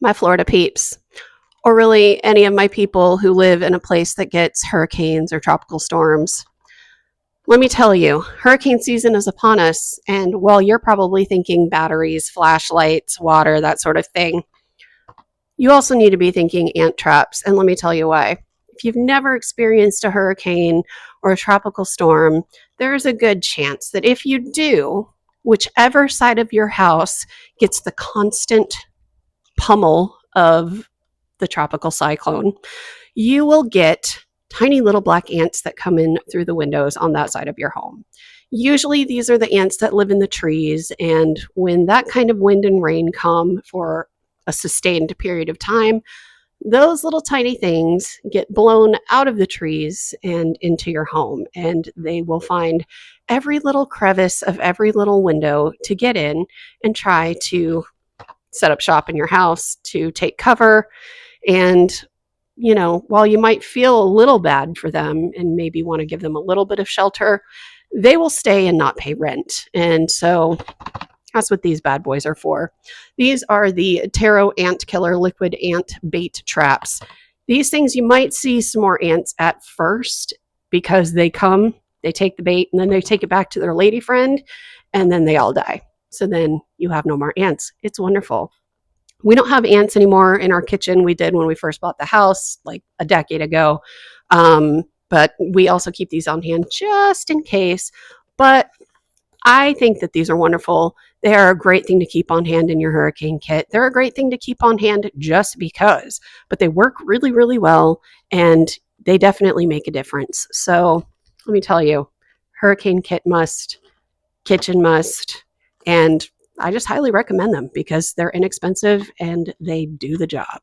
my Florida peeps, or really any of my people who live in a place that gets hurricanes or tropical storms. Let me tell you, hurricane season is upon us, and while you're probably thinking batteries, flashlights, water, that sort of thing, you also need to be thinking ant traps, and let me tell you why. If you've never experienced a hurricane or a tropical storm, there's a good chance that if you do, whichever side of your house gets the constant pummel of the tropical cyclone, you will get tiny little black ants that come in through the windows on that side of your home. Usually, these are the ants that live in the trees, and when that kind of wind and rain come for a sustained period of time, those little tiny things get blown out of the trees and into your home, and they will find every little crevice of every little window to get in and try to set up shop in your house to take cover. And, while you might feel a little bad for them and maybe want to give them a little bit of shelter, they will stay and not pay rent. And so that's what these bad boys are for. These are the TERRO ant killer liquid ant bait traps. These things, you might see some more ants at first because they come, they take the bait, and then they take it back to their lady friend, and then they all die. So then you have no more ants. It's wonderful. We don't have ants anymore in our kitchen. We did when we first bought the house like a decade ago. But we also keep these on hand just in case. But I think that these are wonderful. They are a great thing to keep on hand in your hurricane kit. They're a great thing to keep on hand just because, but they work really, really well, and they definitely make a difference. So let me tell you, hurricane kit must, kitchen must, and I just highly recommend them because they're inexpensive and they do the job.